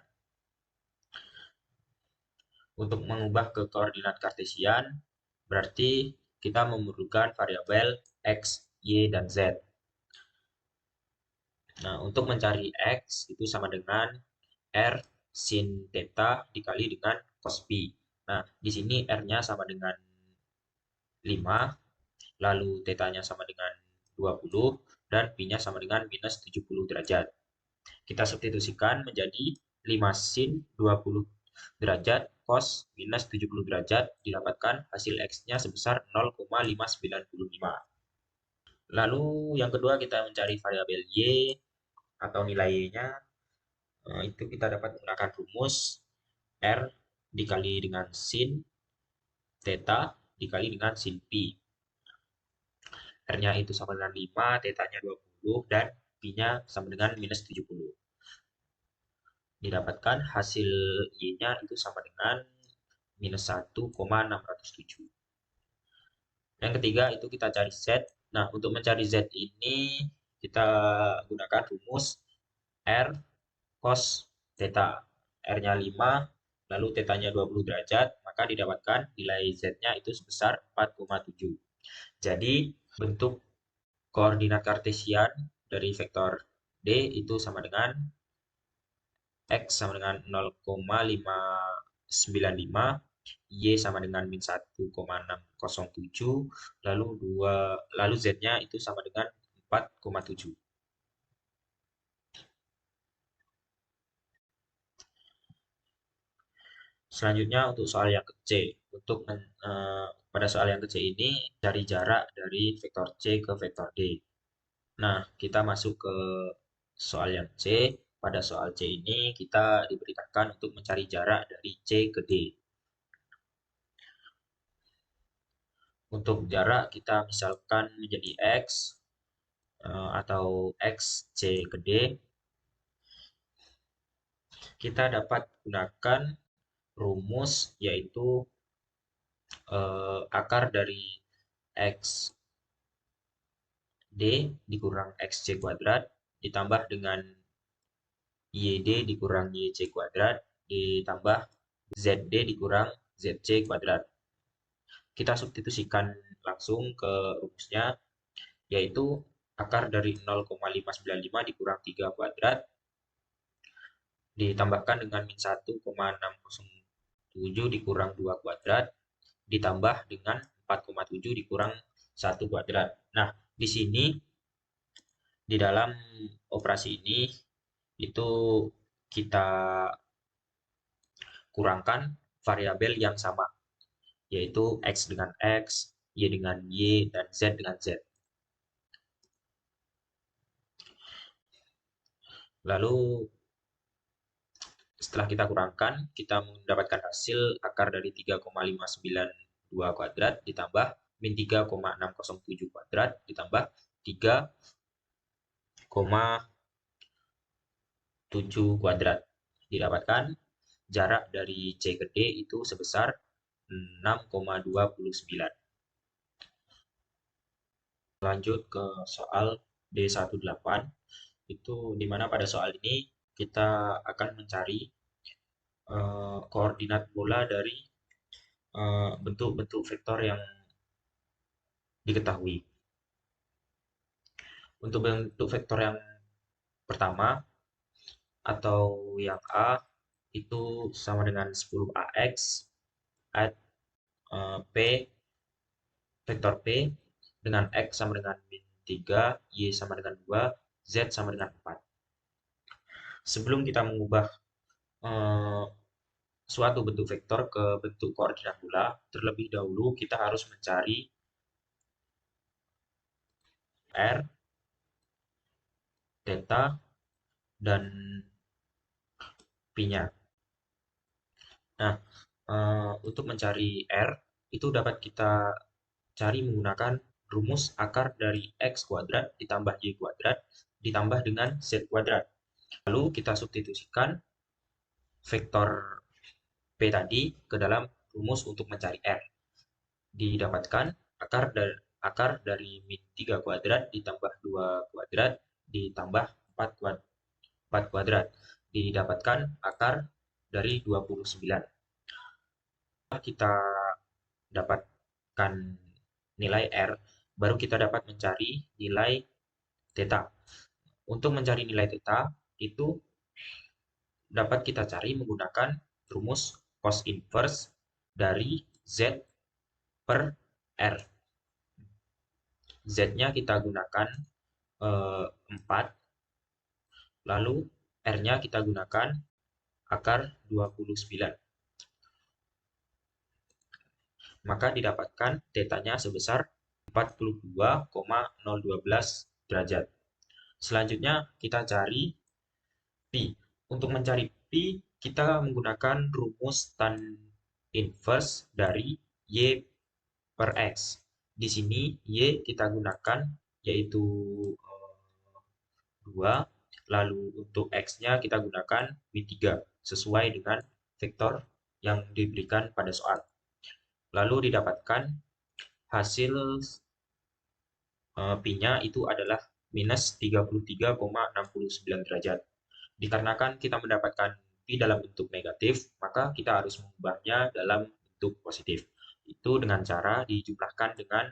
Untuk mengubah ke koordinat kartesian, berarti kita memerlukan variabel X, Y, dan Z. Nah, untuk mencari X itu sama dengan R sin theta dikali dengan cos pi. Nah, di sini R-nya sama dengan 5, lalu theta-nya sama dengan 20, dan pi-nya sama dengan minus 70 derajat. Kita substitusikan menjadi 5 sin 20 derajat cos minus 70 derajat, didapatkan hasil X-nya sebesar 0,595. Lalu yang kedua kita mencari variabel Y atau nilai Y-nya. Itu kita dapat menggunakan rumus R dikali dengan sin theta dikali dengan sin pi. R-nya itu sama dengan 5, theta-nya 20, dan pi-nya sama dengan minus 70. Didapatkan hasil Y-nya itu sama dengan minus 1,607. Yang ketiga itu kita cari Z. Nah, untuk mencari Z ini kita gunakan rumus R cos theta. R-nya 5, lalu theta-nya 20 derajat, maka didapatkan nilai Z-nya itu sebesar 4,7. Jadi, bentuk koordinat kartesian dari vektor D itu sama dengan X sama dengan 0,595, Y sama dengan min 1,607, lalu Z-nya itu sama dengan 4,7. Selanjutnya untuk soal yang ke-C. Pada soal yang ke-C ini cari jarak dari vektor C ke vektor D. Nah, kita masuk ke soal yang C. Pada soal C ini kita diberitakan untuk mencari jarak dari C ke D. Untuk jarak kita misalkan menjadi X atau X C ke D. Kita dapat gunakan rumus yaitu akar dari X D dikurang XC kuadrat ditambah dengan YD dikurang YC kuadrat ditambah ZD dikurang ZC kuadrat. Kita substitusikan langsung ke rumusnya, yaitu akar dari 0,595 dikurang 3 kuadrat ditambahkan dengan min 1,607 dikurang 2 kuadrat ditambah dengan 4,7 dikurang 1 kuadrat. Nah, di sini di dalam operasi ini itu kita kurangkan variabel yang sama, yaitu X dengan X, Y dengan Y, dan Z dengan Z. Lalu setelah kita kurangkan, kita mendapatkan hasil akar dari 3,592 kuadrat ditambah min 3,607 kuadrat ditambah 3,7 kuadrat. Didapatkan jarak dari C ke D itu sebesar 6,29. Lanjut ke soal D18, itu dimana pada soal ini kita akan mencari koordinat bola dari bentuk-bentuk vektor yang diketahui. Untuk bentuk vektor yang pertama atau yang A itu sama dengan 10AX at P vektor P dengan X sama dengan min 3, Y sama dengan 2, Z sama dengan 4. Sebelum kita mengubah eh, suatu bentuk vektor ke bentuk koordinat bola, terlebih dahulu kita harus mencari R, theta, dan Pi-nya. Nah, untuk mencari R, itu dapat kita cari menggunakan rumus akar dari X kuadrat ditambah Y kuadrat ditambah dengan Z kuadrat. Lalu kita substitusikan vektor P tadi ke dalam rumus untuk mencari R. Didapatkan akar dari min 3 kuadrat ditambah 2 kuadrat ditambah 4 kuadrat. Didapatkan akar dari 29. Kita dapatkan nilai R, baru kita dapat mencari nilai theta. Untuk mencari nilai theta, itu dapat kita cari menggunakan rumus cos inverse dari Z per R. Z-nya kita gunakan 4, lalu R-nya kita gunakan akar 29. Maka didapatkan theta-nya sebesar 42,012 derajat. Selanjutnya kita cari Pi. Untuk mencari Pi, kita menggunakan rumus tan inverse dari Y per X. Di sini Y kita gunakan yaitu 2, lalu untuk X-nya kita gunakan min 3, sesuai dengan vektor yang diberikan pada soal. Lalu didapatkan hasil Pi-nya itu adalah minus 33,69 derajat. Dikarenakan kita mendapatkan Pi dalam bentuk negatif, maka kita harus mengubahnya dalam bentuk positif. Itu dengan cara dijumlahkan dengan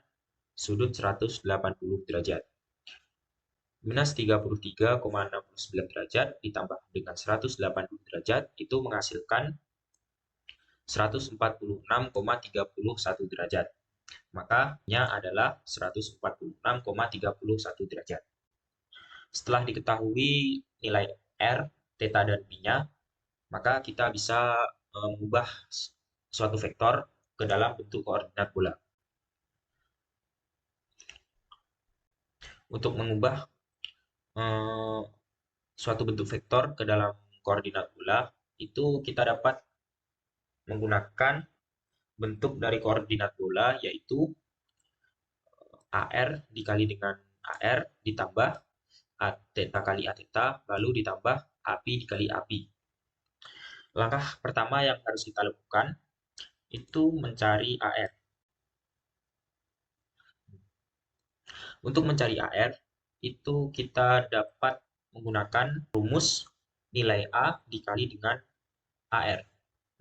sudut 180 derajat. Minus 33,69 derajat ditambah dengan 180 derajat itu menghasilkan 146,31 derajat. Maka-nya adalah 146,31 derajat. Setelah diketahui nilai R, theta, dan Pi-nya, maka kita bisa mengubah suatu vektor ke dalam bentuk koordinat bola. Untuk mengubah suatu bentuk vektor ke dalam koordinat bola, itu kita dapat menggunakan bentuk dari koordinat bola, yaitu AR dikali dengan AR ditambah A theta kali A theta, lalu ditambah API dikali API. Langkah pertama yang harus kita lakukan itu mencari AR. Untuk mencari AR, itu kita dapat menggunakan rumus nilai A dikali dengan AR.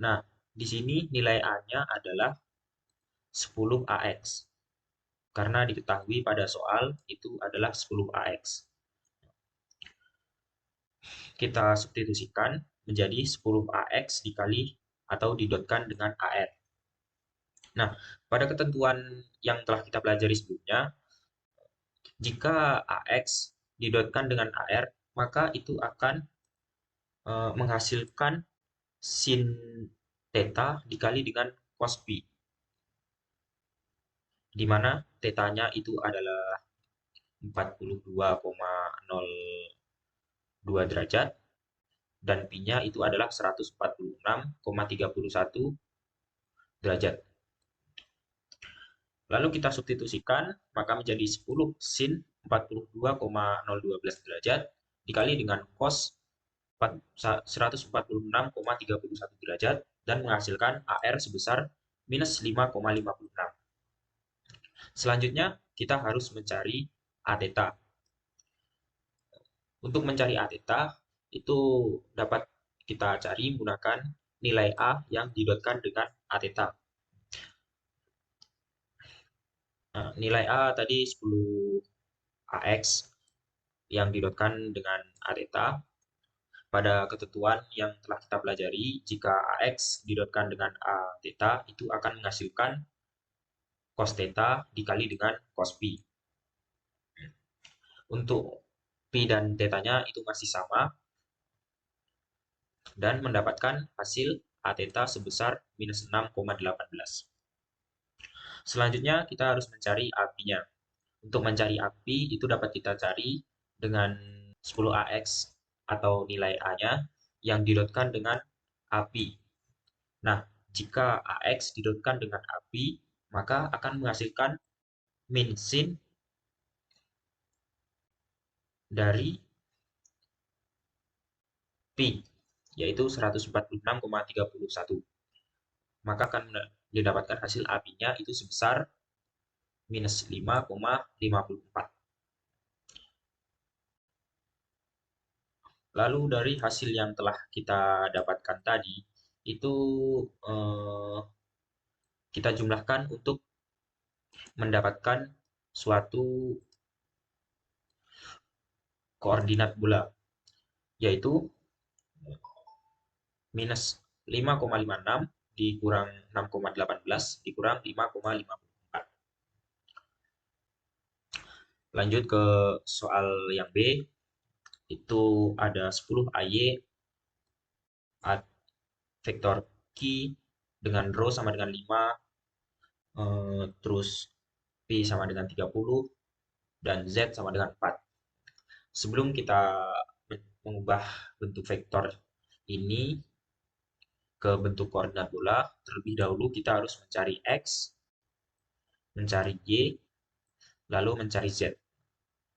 Nah, di sini nilai A-nya adalah 10AX. Karena diketahui pada soal itu adalah 10AX. Kita substitusikan menjadi 10AX dikali atau didotkan dengan AR. Nah, pada ketentuan yang telah kita pelajari sebelumnya, jika AX didotkan dengan AR, maka itu akan menghasilkan sin theta dikali dengan cos pi, di mana tetanya itu adalah 42,02 derajat dan pi-nya itu adalah 146,31 derajat. Lalu kita substitusikan, maka menjadi 10 sin 42,012 derajat dikali dengan cos 146,31 derajat dan menghasilkan AR sebesar minus 5,56. Selanjutnya, kita harus mencari A theta. Untuk mencari A theta, itu dapat kita cari menggunakan nilai A yang didotkan dengan A theta. Nah, nilai A tadi 10 AX yang didotkan dengan A theta. Pada ketentuan yang telah kita pelajari, jika AX didotkan dengan A theta, itu akan menghasilkan cos theta dikali dengan cos pi. Untuk pi dan theta-nya itu masih sama, dan mendapatkan hasil A theta sebesar minus 6,18. Selanjutnya, kita harus mencari API-nya. Untuk mencari API, itu dapat kita cari dengan 10AX atau nilai A-nya yang didotkan dengan API. Nah, jika AX didotkan dengan API, maka akan menghasilkan min sin dari pi, yaitu 146,31. Maka akan didapatkan hasil API-nya itu sebesar minus 5,54. Lalu dari hasil yang telah kita dapatkan tadi, itu kita jumlahkan untuk mendapatkan suatu koordinat bola, yaitu minus 5,56 dikurang 6,18 dikurang 5,54. Lanjut ke soal yang B, itu ada 10 AY vektor Q dengan rho sama dengan 5, terus P sama dengan 30, dan Z sama dengan 4. Sebelum kita mengubah bentuk vektor ini ke bentuk koordinat bola, terlebih dahulu kita harus mencari X, mencari Y, lalu mencari Z.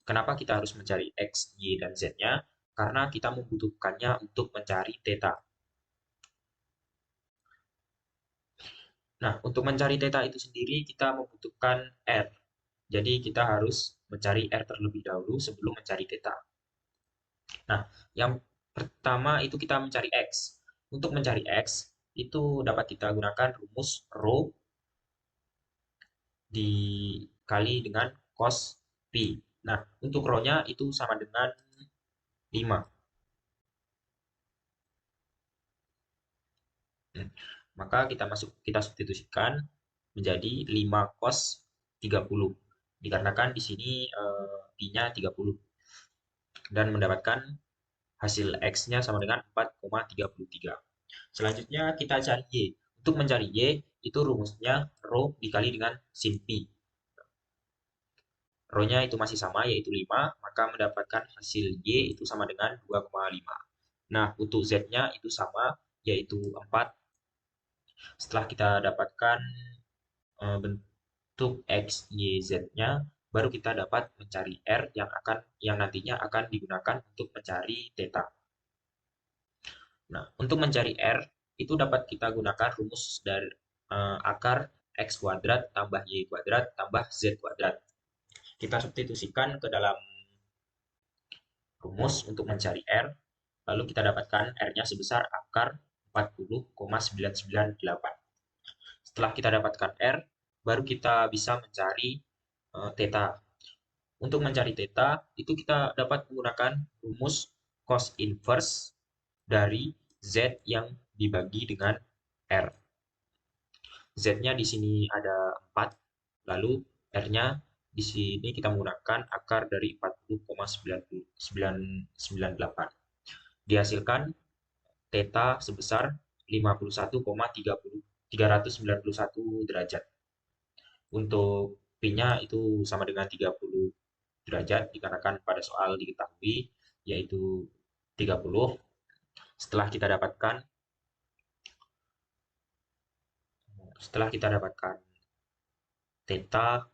Kenapa kita harus mencari X, Y, dan Z-nya? Karena kita membutuhkannya untuk mencari theta. Nah, untuk mencari theta itu sendiri kita membutuhkan R. Jadi kita harus mencari R terlebih dahulu sebelum mencari theta. Nah, yang pertama itu kita mencari X. Untuk mencari X, itu dapat kita gunakan rumus rho dikali dengan cos pi. Nah, untuk rho-nya itu sama dengan 5. Maka kita substitusikan menjadi 5 cos 30. Dikarenakan di sini pi-nya 30. Dan mendapatkan hasil X-nya sama dengan 4,33. Selanjutnya kita cari Y. Untuk mencari Y, itu rumusnya rho dikali dengan sin pi. Rho-nya itu masih sama, yaitu 5, maka mendapatkan hasil Y itu sama dengan 2,5. Nah, untuk Z-nya itu sama, yaitu 4. Setelah kita dapatkan bentuk X, Y, Z-nya, baru kita dapat mencari R yang nantinya akan digunakan untuk mencari theta. Nah, untuk mencari R, itu dapat kita gunakan rumus dari akar X kuadrat tambah Y kuadrat tambah Z kuadrat. Kita substitusikan ke dalam rumus untuk mencari R, lalu kita dapatkan R-nya sebesar akar 40,998. Setelah kita dapatkan R, baru kita bisa mencari theta. Untuk mencari theta, itu kita dapat menggunakan rumus cos inverse dari Z yang dibagi dengan R. Z-nya di sini ada 4, lalu R-nya di sini kita menggunakan akar dari 40,998. Dihasilkan theta sebesar 391 derajat. Untuk P-nya itu sama dengan 30 derajat dikarenakan pada soal diketahui yaitu 30. Setelah kita dapatkan theta,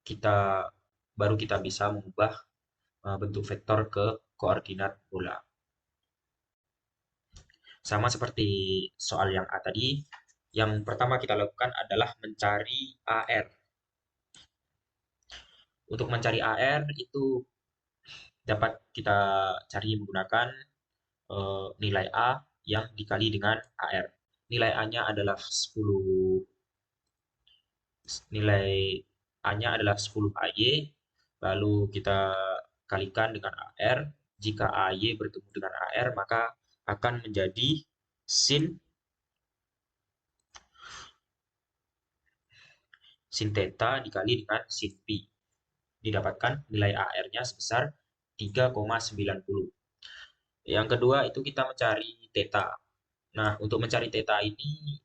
kita baru kita bisa mengubah bentuk vektor ke koordinat bola. Sama seperti soal yang A tadi, yang pertama kita lakukan adalah mencari AR. Untuk mencari AR itu dapat kita cari menggunakan nilai A yang dikali dengan AR. Nilai A-nya adalah 10 nilai A-nya adalah 10 AY, lalu kita kalikan dengan AR. Jika AY bertemu dengan AR, maka akan menjadi sin theta dikali dengan sin P. Didapatkan nilai AR-nya sebesar 3,90. Yang kedua itu kita mencari theta. Nah, untuk mencari theta ini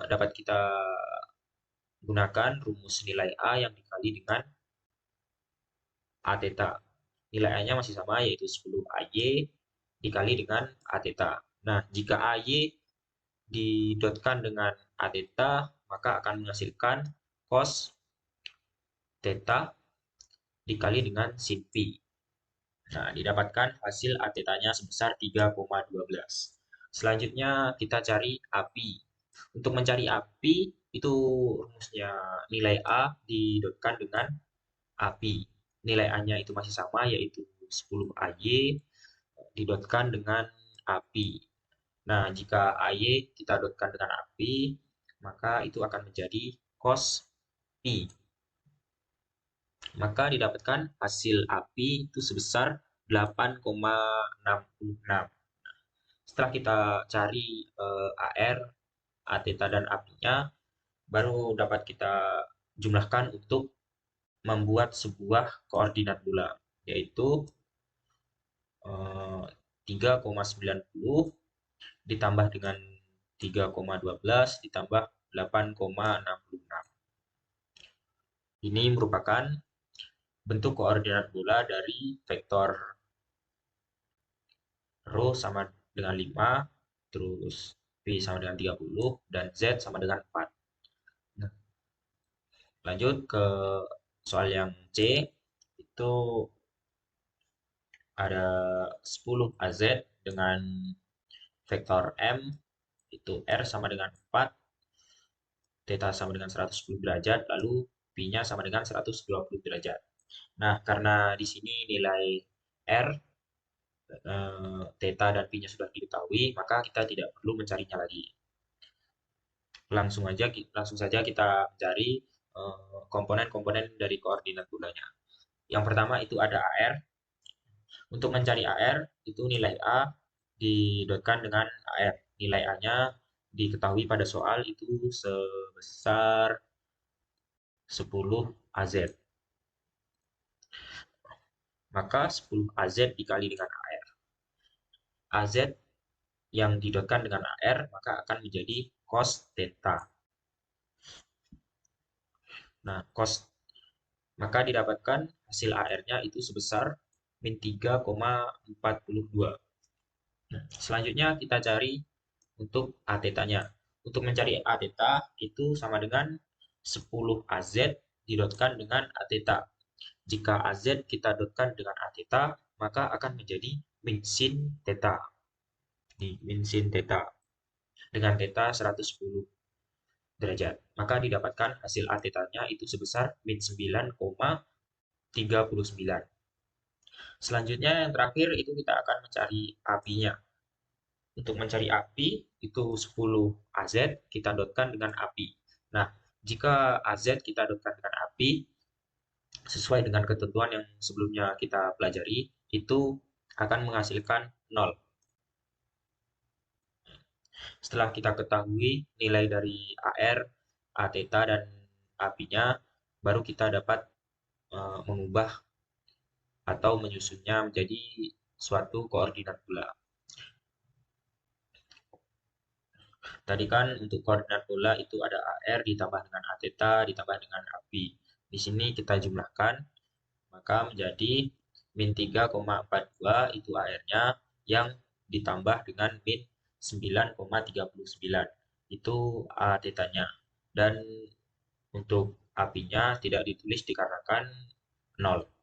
dapat kita gunakan rumus nilai A yang dikali dengan A theta. Nilai A-nya masih sama, yaitu 10 AY dikali dengan A theta. Nah, jika AY didotkan dengan A theta, maka akan menghasilkan cos theta dikali dengan sin P. Nah, didapatkan hasil A theta-nya sebesar 3,12. Selanjutnya kita cari API. Untuk mencari API, itu rumusnya nilai A didotkan dengan API. Nilai A-nya itu masih sama, yaitu 10 AY didotkan dengan API. Nah, jika AY kita dotkan dengan API, maka itu akan menjadi cos P. Maka didapatkan hasil API itu sebesar 8,66. Setelah kita cari AR, A theta dan API-nya, baru dapat kita jumlahkan untuk membuat sebuah koordinat bola, yaitu 3,90 ditambah dengan 3,12 ditambah 8,66. Ini merupakan bentuk koordinat bola dari vektor rho sama dengan 5, terus P sama dengan 30, dan Z sama dengan 4. Nah, lanjut ke soal yang C, itu ada 10 AZ dengan vektor M, itu R sama dengan 4, theta sama dengan 110 derajat, lalu P-nya sama dengan 120 derajat. Nah, karena di sini nilai R, theta dan P-nya sudah diketahui, maka kita tidak perlu mencarinya lagi. Langsung saja kita mencari komponen-komponen dari koordinat bolanya. Yang pertama itu ada AR. Untuk mencari AR, itu nilai A didotkan dengan AR. Nilai A-nya diketahui pada soal itu sebesar 10 AZ. Maka 10 AZ dikali dengan AR. AZ yang didotkan dengan AR maka akan menjadi cos theta. Nah, maka didapatkan hasil AR-nya itu sebesar min 3,42. Nah, selanjutnya kita cari untuk A theta-nya. Untuk mencari A theta itu sama dengan 10 AZ didotkan dengan A theta. Jika AZ kita dotkan dengan A theta, maka akan menjadi min sin theta. Min sin theta dengan theta 110 derajat. Maka didapatkan hasil A theta-nya itu sebesar min 9,39. Selanjutnya yang terakhir itu kita akan mencari API-nya. Untuk mencari API itu 10 AZ kita dotkan dengan API. Nah, jika AZ kita dotkan dengan API sesuai dengan ketentuan yang sebelumnya kita pelajari, itu akan menghasilkan 0. Setelah kita ketahui nilai dari AR, A theta, dan API-nya, baru kita dapat mengubah atau menyusunnya menjadi suatu koordinat bola. Tadi kan untuk koordinat bola itu ada AR ditambah dengan A theta ditambah dengan AB. Di sini kita jumlahkan, maka menjadi min 3,42 itu AR-nya yang ditambah dengan min 9,39. Itu A theta-nya. Dan untuk AB-nya tidak ditulis dikarenakan 0.